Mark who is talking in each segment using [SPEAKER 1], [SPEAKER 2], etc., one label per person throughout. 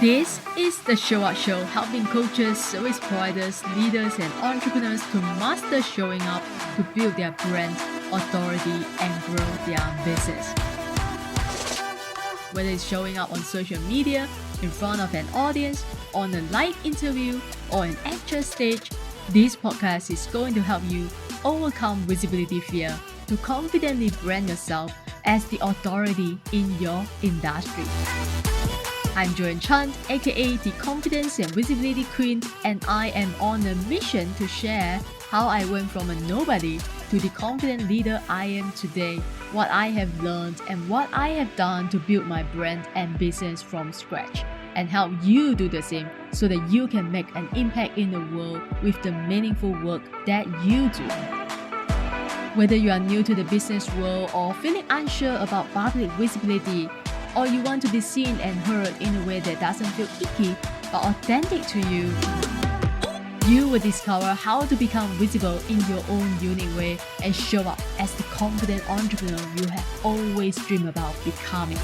[SPEAKER 1] This is the Show Up Show, helping coaches, service providers, leaders, and entrepreneurs to master showing up to build their brand, authority, and grow their business. Whether it's showing up on social media, in front of an audience, on a live interview, or an actual stage, this podcast is going to help you overcome visibility fear to confidently brand yourself as the authority in your industry. I'm Joanne Chan, aka the Confidence and Visibility Queen, and I am on a mission to share how I went from a nobody to the confident leader I am today, what I have learned, and what I have done to build my brand and business from scratch, and help you do the same so that you can make an impact in the world with the meaningful work that you do. Whether you are new to the business world or feeling unsure about public visibility, or you want to be seen and heard in a way that doesn't feel icky but authentic to you, you will discover how to become visible in your own unique way and show up as the confident entrepreneur you have always dreamed about becoming.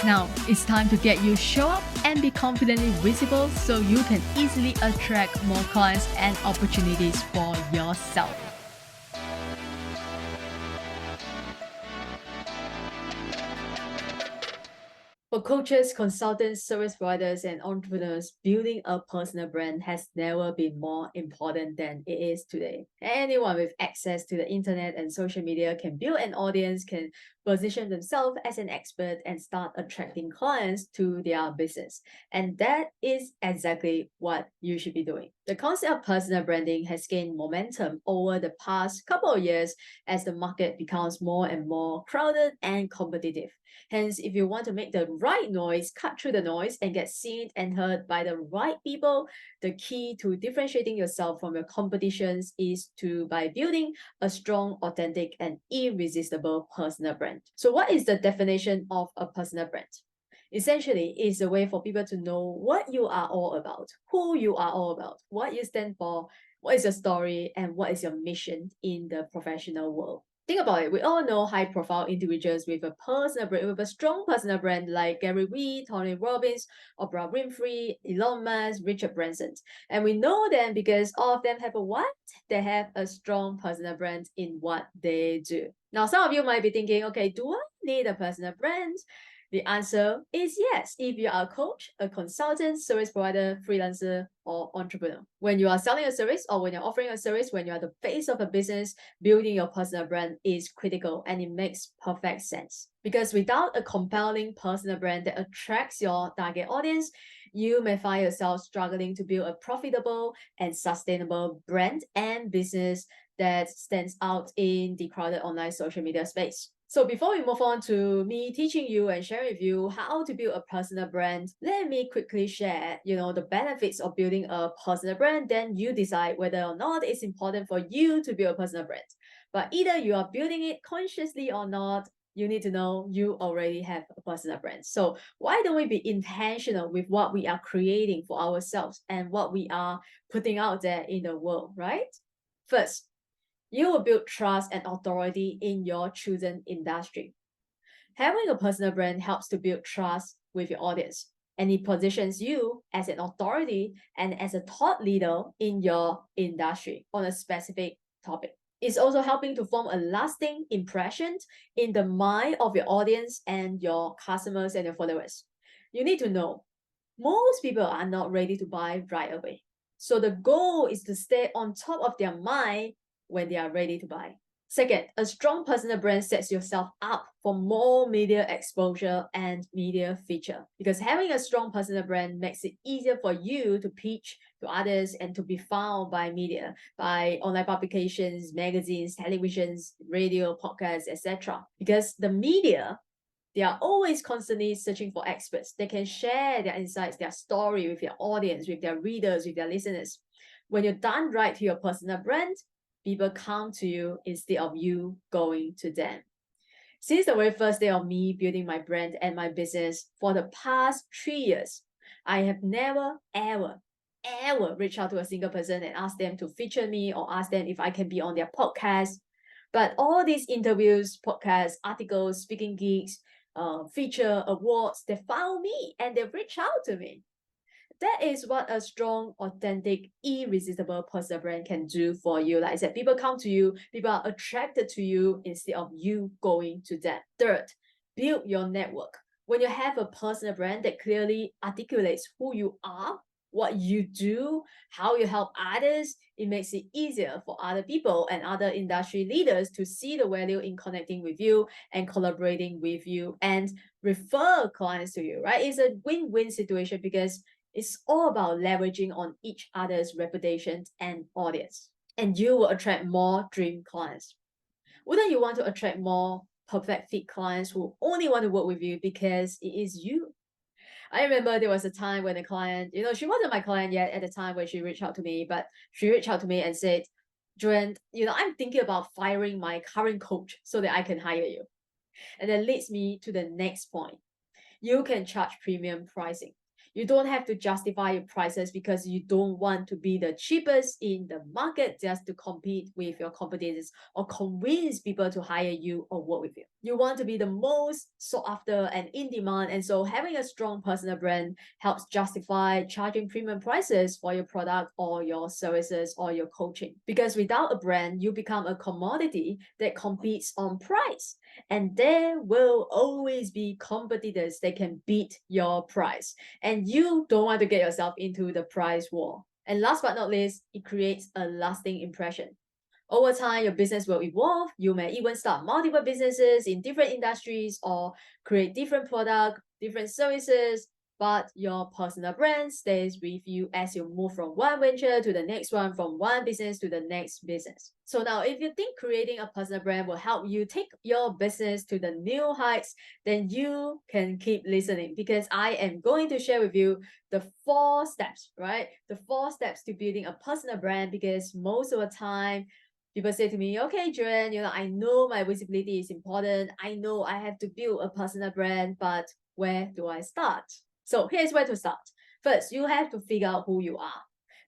[SPEAKER 1] Now, it's time to get you show up and be confidently visible so you can easily attract more clients and opportunities for yourself. For coaches, consultants, service providers, and entrepreneurs, building a personal brand has never been more important than it is today. Anyone with access to the internet and social media can build an audience, can position themselves as an expert, and start attracting clients to their business. And that is exactly what you should be doing. The concept of personal branding has gained momentum over the past couple of years as the market becomes more and more crowded and competitive. Hence, if you want to make the right noise, cut through the noise, and get seen and heard by the right people, the key to differentiating yourself from your competitions is by building a strong, authentic, and irresistible personal brand. So what is the definition of a personal brand? Essentially, it's a way for people to know what you are all about, who you are all about, what you stand for, what is your story, and what is your mission in the professional world. Think about it. We all know high-profile individuals with a personal brand, with a strong personal brand like Gary Vee, Tony Robbins, Oprah Winfrey, Elon Musk, Richard Branson. And we know them because all of them have a what? They have a strong personal brand in what they do. Now, some of you might be thinking, okay, do I need a personal brand? The answer is yes, if you are a coach, a consultant, service provider, freelancer, or entrepreneur. When you are selling a service or when you're offering a service, when you are the face of a business, building your personal brand is critical and it makes perfect sense. Because without a compelling personal brand that attracts your target audience, you may find yourself struggling to build a profitable and sustainable brand and business that stands out in the crowded online social media space. So before we move on to me teaching you and sharing with you how to build a personal brand, let me quickly share, the benefits of building a personal brand. Then you decide whether or not it's important for you to build a personal brand. But either you are building it consciously or not, you need to know you already have a personal brand. So why don't we be intentional with what we are creating for ourselves and what we are putting out there in the world, right? First, you will build trust and authority in your chosen industry. Having a personal brand helps to build trust with your audience, and it positions you as an authority and as a thought leader in your industry on a specific topic. It's also helping to form a lasting impression in the mind of your audience and your customers and your followers. You need to know, most people are not ready to buy right away. So the goal is to stay on top of their mind when they are ready to buy. Second, a strong personal brand sets yourself up for more media exposure and media feature, because having a strong personal brand makes it easier for you to pitch to others and to be found by media, by online publications, magazines, televisions, radio, podcasts, etc. Because the media, they are always constantly searching for experts. They can share their insights, their story with their audience, with their readers, with their listeners. When you're done right to your personal brand, people come to you instead of you going to them. Since the very first day of me building my brand and my business for the past 3 years, I have never, ever reached out to a single person and asked them to feature me or ask them if I can be on their podcast. But all these interviews, podcasts, articles, speaking gigs, feature awards, they found me and they reach out to me. That is what a strong, authentic, irresistible personal brand can do for you. Like I said, people come to you, people are attracted to you instead of you going to them. Third, build your network. When you have a personal brand that clearly articulates who you are, what you do, how you help others, it makes it easier for other people and other industry leaders to see the value in connecting with you and collaborating with you and refer clients to you, right? It's a win-win situation because it's all about leveraging on each other's reputation and audience. And you will attract more dream clients. Wouldn't you want to attract more perfect fit clients who only want to work with you because it is you? I remember there was a time when a client, she wasn't my client yet at the time when she reached out to me, but she reached out to me and said, Joanne, I'm thinking about firing my current coach so that I can hire you. And that leads me to the next point. You can charge premium pricing. You don't have to justify your prices because you don't want to be the cheapest in the market just to compete with your competitors or convince people to hire you or work with you. You want to be the most sought after and in demand. And so having a strong personal brand helps justify charging premium prices for your product or your services or your coaching. Because without a brand, you become a commodity that competes on price. And there will always be competitors that can beat your price. And you don't want to get yourself into the price war. And last but not least, it creates a lasting impression. Over time, your business will evolve. You may even start multiple businesses in different industries or create different products, different services, but your personal brand stays with you as you move from one venture to the next one, from one business to the next business. So now, if you think creating a personal brand will help you take your business to the new heights, then you can keep listening because I am going to share with you the 4 steps, right? The 4 steps to building a personal brand, because most of the time, people say to me, okay, Joanne, I know my visibility is important. I know I have to build a personal brand, but where do I start? So here's where to start. First, you have to figure out who you are.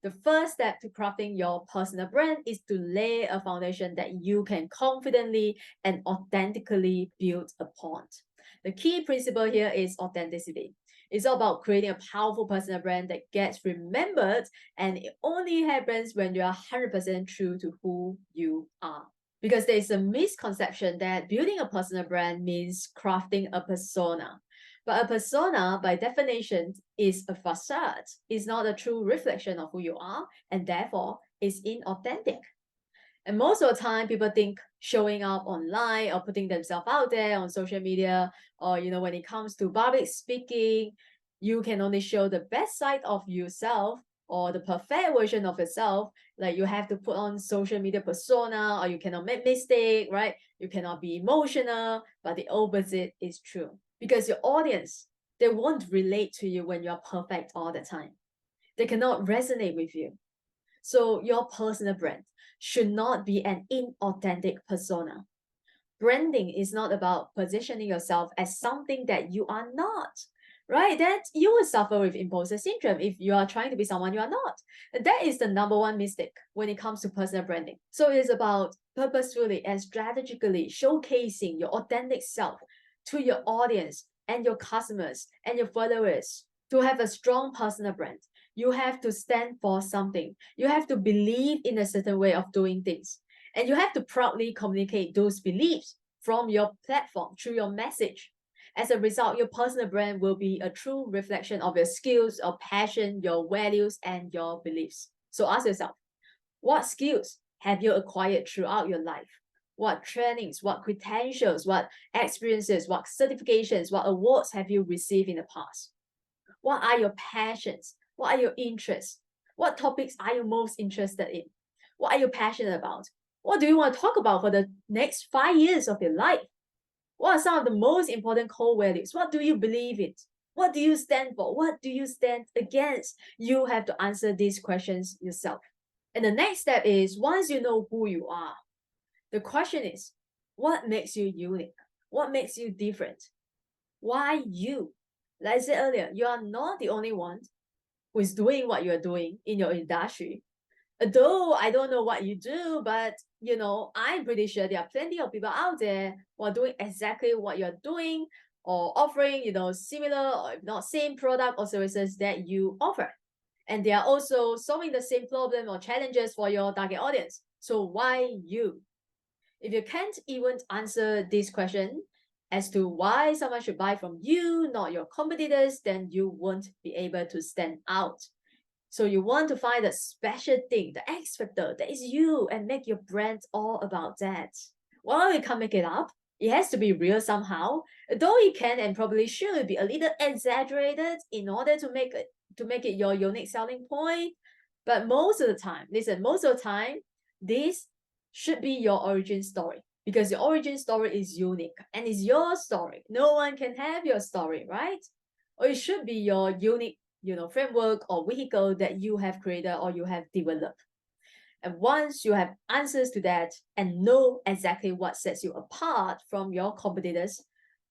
[SPEAKER 1] The first step to crafting your personal brand is to lay a foundation that you can confidently and authentically build upon. The key principle here is authenticity. It's all about creating a powerful personal brand that gets remembered, and it only happens when you are 100% true to who you are. Because there is a misconception that building a personal brand means crafting a persona. But a persona, by definition, is a facade. It's not a true reflection of who you are, and therefore is inauthentic. And most of the time, people think showing up online or putting themselves out there on social media, or when it comes to public speaking, you can only show the best side of yourself or the perfect version of yourself. Like you have to put on social media persona, or you cannot make mistake, right? You cannot be emotional, but the opposite is true. Because your audience, they won't relate to you when you're perfect all the time. They cannot resonate with you. So your personal brand should not be an inauthentic persona. Branding is not about positioning yourself as something that you are not, right? That you will suffer with imposter syndrome if you are trying to be someone you are not. And that is the number one mistake when it comes to personal branding. So it is about purposefully and strategically showcasing your authentic self to your audience and your customers and your followers. To have a strong personal brand, you have to stand for something. You have to believe in a certain way of doing things. And you have to proudly communicate those beliefs from your platform through your message. As a result, your personal brand will be a true reflection of your skills, your passion, your values, and your beliefs. So ask yourself, what skills have you acquired throughout your life? What trainings, what credentials, what experiences, what certifications, what awards have you received in the past? What are your passions? What are your interests? What topics are you most interested in? What are you passionate about? What do you want to talk about for the next 5 years of your life? What are some of the most important core values? What do you believe in? What do you stand for? What do you stand against? You have to answer these questions yourself. And the next step is, once you know who you are, the question is, what makes you unique? What makes you different? Why you? Like I said earlier, you are not the only one who is doing what you're doing in your industry. Although I don't know what you do, but I'm pretty sure there are plenty of people out there who are doing exactly what you're doing, or offering, similar or if not same product or services that you offer. And they are also solving the same problem or challenges for your target audience. So why you? If you can't even answer this question as to why someone should buy from you, not your competitors, then you won't be able to stand out. So you want to find the special thing, the X factor that is you, and make your brand all about that. Well, you can't make it up. It has to be real somehow, though it can and probably should be a little exaggerated in order to make it your unique selling point. But most of the time, this should be your origin story, because your origin story is unique and it's your story. No one can have your story, right? Or it should be your unique, framework or vehicle that you have created or you have developed. And once you have answers to that and know exactly what sets you apart from your competitors,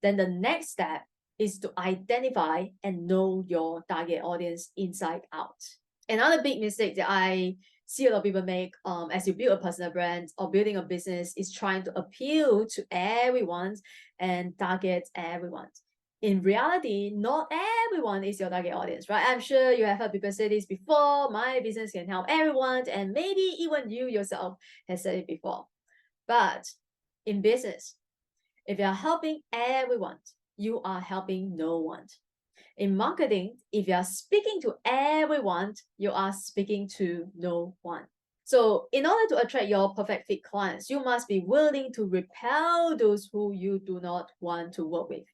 [SPEAKER 1] then the next step is to identify and know your target audience inside out. Another big mistake that I see a lot of people make as you build a personal brand or building a business is trying to appeal to everyone and target everyone. In reality, not everyone is your target audience, right? I'm sure you have heard people say this before. My business can help everyone, and maybe even you yourself has said it before. But in business, if you're helping everyone, you are helping no one. In marketing, if you're speaking to everyone, you are speaking to no one. So in order to attract your perfect fit clients, you must be willing to repel those who you do not want to work with.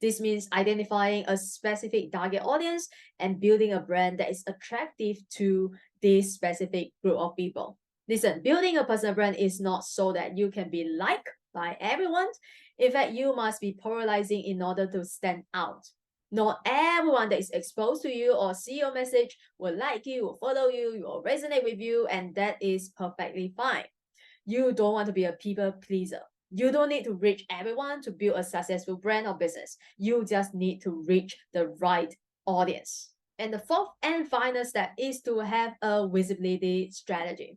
[SPEAKER 1] This means identifying a specific target audience and building a brand that is attractive to this specific group of people. Listen, building a personal brand is not so that you can be liked by everyone. In fact, you must be polarizing in order to stand out. Not everyone that is exposed to you or see your message will like you, will follow you, will resonate with you, and that is perfectly fine. You don't want to be a people pleaser. You don't need to reach everyone to build a successful brand or business. You just need to reach the right audience. And the fourth and final step is to have a visibility strategy.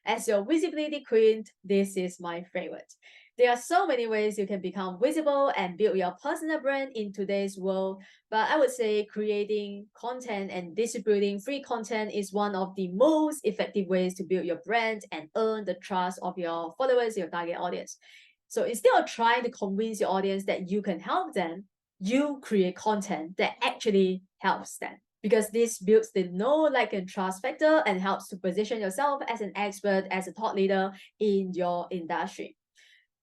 [SPEAKER 1] As your visibility queen, this is my favorite. There are so many ways you can become visible and build your personal brand in today's world, but I would say creating content and distributing free content is one of the most effective ways to build your brand and earn the trust of your followers, your target audience. So instead of trying to convince your audience that you can help them, you create content that actually helps them, because this builds the know, like, and trust factor and helps to position yourself as an expert, as a thought leader in your industry.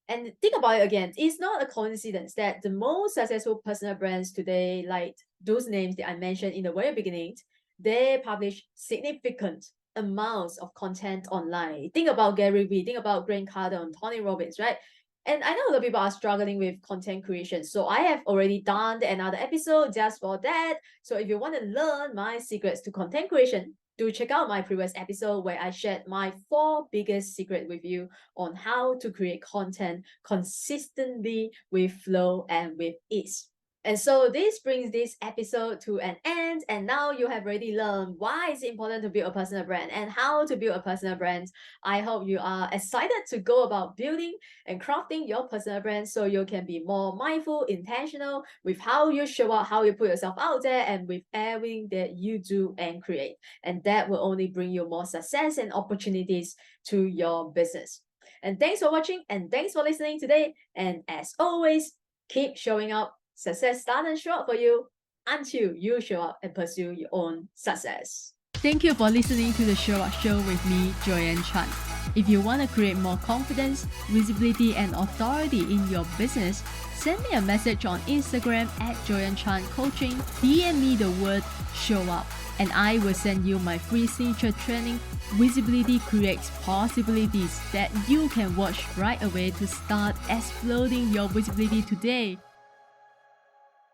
[SPEAKER 1] And think about it again, it's not a coincidence that the most successful personal brands today, like those names that I mentioned in the very beginning, they publish significant amounts of content online. Think about Gary Vee, think about Grant Cardone, Tony Robbins, right? And I know a lot of people are struggling with content creation. So I have already done another episode just for that. So if you want to learn my secrets to content creation, do check out my previous episode where I shared my 4 biggest secrets with you on how to create content consistently with flow and with ease. And so this brings this episode to an end, and now you have already learned why it's important to build a personal brand and how to build a personal brand. I hope you are excited to go about building and crafting your personal brand so you can be more mindful, intentional with how you show up, how you put yourself out there, and with everything that you do and create. And that will only bring you more success and opportunities to your business. And thanks for watching, and thanks for listening today. And as always, keep showing up. Success starts and show up for you until you show up and pursue your own success. Thank you for listening to the Show Up Show with me, Joanne Chan. If you want to create more confidence, visibility, and authority in your business, send me a message on Instagram at Joanne Chan Coaching. DM me the word show up, and I will send you my free signature training, Visibility Creates Possibilities, that you can watch right away to start exploding your visibility today.